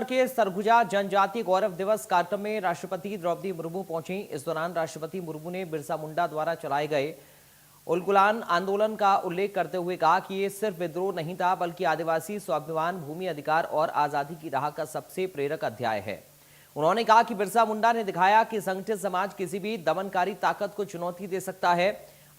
के सरगुजा जनजातीय गौरव दिवस कार्यक्रम में राष्ट्रपति द्रौपदी मुर्मू पहुंची। इस दौरान राष्ट्रपति मुर्मू ने बिरसा मुंडा द्वारा चलाए गए उलगुलान आंदोलन का उल्लेख करते हुए कहा कि ये सिर्फ विद्रोह नहीं था, बल्कि आदिवासी स्वाभिमान, भूमि अधिकार और आजादी की राह का सबसे प्रेरक अध्याय है। उन्होंने कहा कि बिरसा मुंडा ने दिखाया कि संगठित समाज किसी भी दमनकारी ताकत को चुनौती दे सकता है।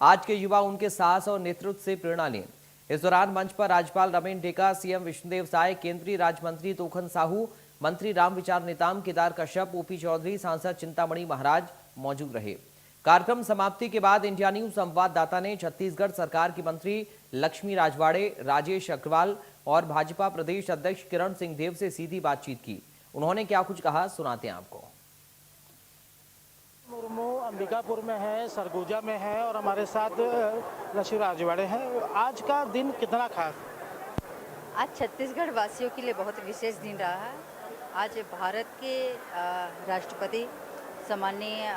आज के युवा उनके साहस और नेतृत्व से प्रेरणा लें। इस दौरान मंच पर राज्यपाल रमेन डेका, सीएम विष्णुदेव साय, केंद्रीय राज्य मंत्री तोखन साहू, मंत्री रामविचार नेताम, केदार कश्यप, ओपी चौधरी, सांसद चिंतामणि महाराज मौजूद रहे। कार्यक्रम समाप्ति के बाद इंडिया न्यूज संवाददाता ने छत्तीसगढ़ सरकार की मंत्री लक्ष्मी राजवाड़े, राजेश अग्रवाल और भाजपा प्रदेश अध्यक्ष किरण सिंह देव से सीधी बातचीत की। उन्होंने क्या कुछ कहा, सुनाते हैं आपको। मुर्मू अंबिकापुर में है, सरगुजा में है और हमारे साथ लक्ष्मी राजवाड़े हैं। आज का दिन कितना खास? आज छत्तीसगढ़ वासियों के लिए बहुत विशेष दिन रहा है। आज भारत के राष्ट्रपति सम्माननीय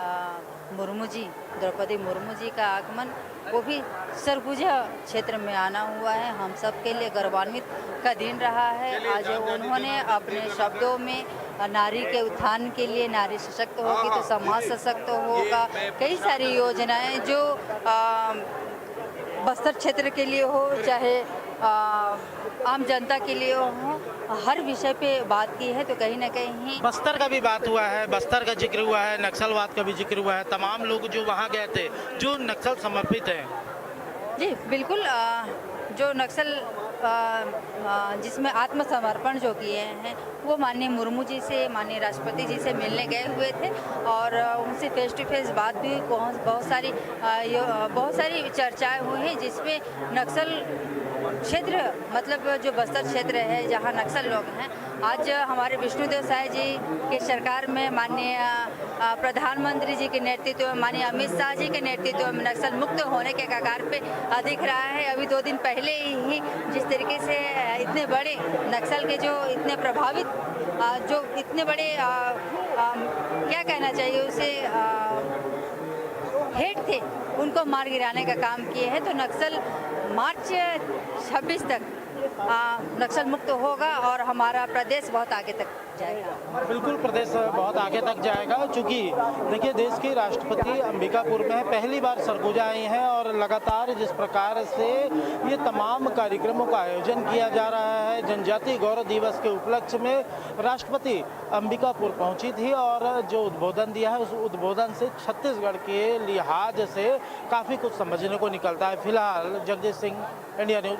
मुर्मू जी, द्रौपदी मुर्मू जी का आगमन, वो भी सरगुजा क्षेत्र में आना हुआ है, हम सब के लिए गौरवान्वित का दिन रहा है। आज उन्होंने अपने शब्दों में नारी के उत्थान के लिए, नारी सशक्त होगी तो समाज सशक्त होगा, कई सारी योजनाएं जो बस्तर क्षेत्र के लिए हो, चाहे आम जनता के लिए हो, हर विषय पे बात की है। तो कहीं ना कहीं बस्तर का भी बात हुआ है, बस्तर का जिक्र हुआ है, नक्सलवाद का भी जिक्र हुआ है। तमाम लोग जो वहाँ गए थे जो नक्सल समर्पित हैं। जी बिल्कुल, जो नक्सल जिसमें आत्मसमर्पण जो किए हैं वो माननीय मुर्मू जी से, माननीय राष्ट्रपति जी से मिलने गए हुए थे और उनसे फेस टू फेस बात भी, बहुत सारी चर्चाएं हुई हैं, जिसमें नक्सल क्षेत्र, मतलब जो बस्तर क्षेत्र है जहां नक्सल लोग हैं, आज हमारे विष्णुदेव साय जी के सरकार में, माननीय प्रधानमंत्री जी के नेतृत्व में, माननीय अमित शाह जी के नेतृत्व में नक्सल मुक्त होने के कगार पे दिख रहा है। अभी 2 दिन पहले ही जिस तरीके से इतने बड़े नक्सल के, जो इतने प्रभावित, जो इतने बड़े क्या कहना चाहिए उसे, हेड थे, उनको मार गिराने का काम किए हैं। तो नक्सल मार्च 26 तक नक्सल मुक्त होगा और हमारा प्रदेश बहुत आगे तक जाएगा। बिल्कुल, प्रदेश बहुत आगे तक जाएगा, क्योंकि देखिए देश के राष्ट्रपति अंबिकापुर में पहली बार सरगुजा आई हैं और लगातार जिस प्रकार से ये तमाम कार्यक्रमों का आयोजन किया जा रहा है, जनजातीय गौरव दिवस के उपलक्ष्य में राष्ट्रपति अंबिकापुर पहुंची थी और जो उद्बोधन दिया है उस उद्बोधन से छत्तीसगढ़ के लिहाज से काफ़ी कुछ समझने को निकलता है। फिलहाल जगदीश सिंह, इंडिया न्यूज।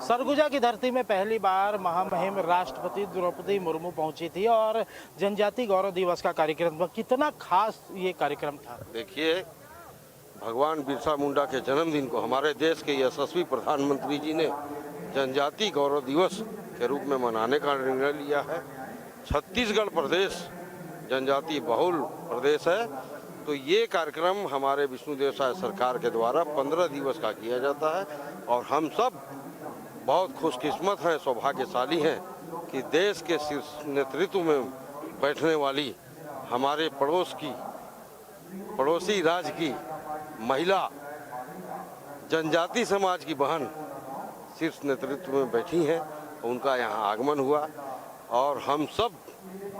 सरगुजा की धरती में पहली बार महामहिम राष्ट्रपति द्रौपदी मुर्मू पहुंची थी और जनजातीय गौरव दिवस का कार्यक्रम, कितना खास ये कार्यक्रम था। देखिए, भगवान बिरसा मुंडा के जन्मदिन को हमारे देश के यशस्वी प्रधानमंत्री जी ने जनजातीय गौरव दिवस के रूप में मनाने का निर्णय लिया है। छत्तीसगढ़ प्रदेश जनजातीय बहुल प्रदेश है, तो ये कार्यक्रम हमारे विष्णुदेव साय सरकार के द्वारा 15 दिवस का किया जाता है और हम सब बहुत खुशकिस्मत हैं, सौभाग्यशाली हैं कि देश के शीर्ष नेतृत्व में बैठने वाली हमारे पड़ोसी राज्य की महिला, जनजाति समाज की बहन शीर्ष नेतृत्व में बैठी हैं। उनका यहाँ आगमन हुआ और हम सब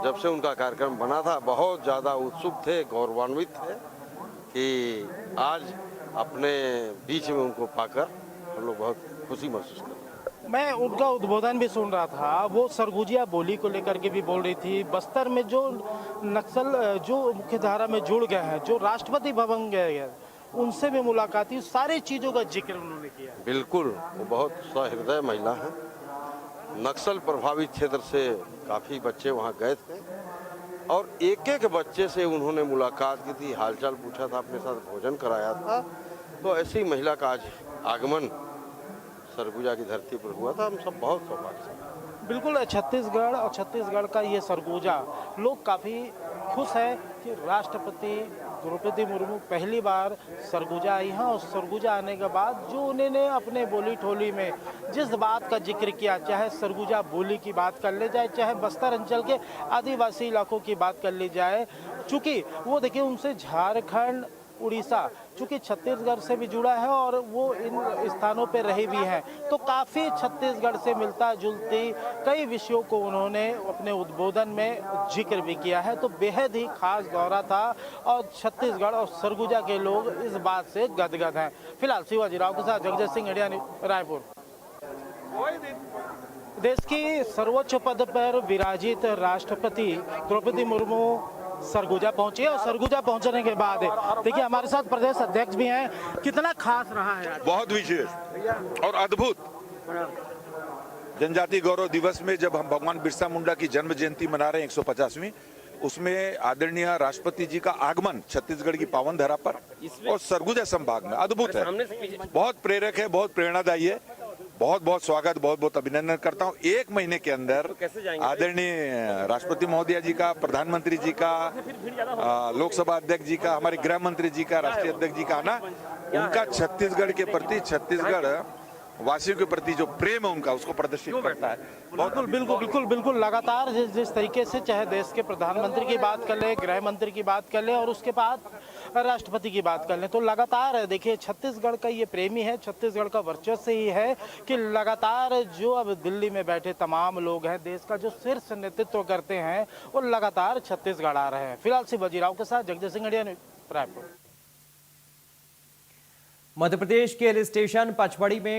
जब से उनका कार्यक्रम बना था बहुत ज़्यादा उत्सुक थे, गौरवान्वित थे कि आज अपने बीच में उनको पाकर हम लोग बहुत खुशी महसूस कर रहे हैं। मैं उनका उद्बोधन भी सुन रहा था, वो सरगुजिया बोली को लेकर के भी बोल रही थी। बस्तर में जो नक्सल जो मुख्य धारा में जुड़ गए हैं, जो राष्ट्रपति भवन गए हैं, उनसे भी मुलाकात हुई, सारी चीज़ों का जिक्र उन्होंने किया। बिल्कुल, वो बहुत सहृदय महिला हैं। नक्सल प्रभावित क्षेत्र से काफ़ी बच्चे वहाँ गए थे और एक एक बच्चे से उन्होंने मुलाकात की थी, हालचाल पूछा था, अपने साथ भोजन कराया था। तो ऐसी महिला का आज आगमन सरगुजा की धरती पर हुआ था। हम सब बहुत सौभाग्यशाली। बिल्कुल, छत्तीसगढ़ और छत्तीसगढ़ का ये सरगुजा, लोग काफ़ी खुश हैं कि राष्ट्रपति द्रौपदी मुर्मू पहली बार सरगुजा आई हैं और सरगुजा आने के बाद जो उन्होंने अपने बोली ठोली में जिस बात का जिक्र किया, चाहे सरगुजा बोली की बात कर ले जाए, चाहे बस्तर अंचल के आदिवासी इलाकों की बात कर ली जाए, चूँकि वो देखिए उनसे झारखंड उड़ीसा, चूंकि छत्तीसगढ़ से भी जुड़ा है और वो इन स्थानों पर रही भी हैं, तो काफ़ी छत्तीसगढ़ से मिलता जुलती कई विषयों को उन्होंने अपने उद्बोधन में जिक्र भी किया है। तो बेहद ही खास दौरा था और छत्तीसगढ़ और सरगुजा के लोग इस बात से गदगद हैं। फिलहाल शिवाजी राव के साथ जगदीश सिंह, इंडिया न्यूज़, रायपुर। देश की सर्वोच्च पद पर विराजित राष्ट्रपति द्रौपदी मुर्मू सरगुजा पहुंची और सरगुजा पहुंचने के बाद देखिए हमारे साथ प्रदेश अध्यक्ष भी हैं। कितना खास रहा है आज? बहुत विशेष और अद्भुत। जनजाति गौरव दिवस में जब हम भगवान बिरसा मुंडा की जन्म जयंती मना रहे हैं 150वीं, उसमें आदरणीय राष्ट्रपति जी का आगमन छत्तीसगढ़ की पावन धरा पर और सरगुजा संभाग में अद्भुत है, बहुत प्रेरक है, बहुत प्रेरणादायी है। बहुत बहुत स्वागत, बहुत बहुत अभिनंदन करता हूँ। एक महीने के अंदर आदरणीय राष्ट्रपति महोदय जी का, प्रधानमंत्री जी का, लोकसभा अध्यक्ष जी का, हमारे गृह मंत्री जी का, राष्ट्रीय अध्यक्ष जी का आना, उनका छत्तीसगढ़ के प्रति, छत्तीसगढ़ वासियों के प्रति जो प्रेम है उनका, उसको प्रदर्शित करता है। बिल्कुल बिल्कुल बिल्कुल बिल्कुल लगातार जिस तरीके से चाहे देश के प्रधानमंत्री की बात कर ले, गृह मंत्री की बात कर ले और उसके बाद राष्ट्रपति की बात कर ले, तो लगातार देखिए छत्तीसगढ़ का ये प्रेमी है, छत्तीसगढ़ का वर्चस्व ही है कि लगातार जो अब दिल्ली में बैठे तमाम लोग हैं, देश का जो शीर्ष नेतृत्व करते हैं, वो लगातार छत्तीसगढ़ आ रहे हैं। फिलहाल शिवाजी राव के साथ जगदीश सिंह, इंडिया न्यूज़, रायपुर। मध्य प्रदेश के हिल स्टेशन पचमढ़ी में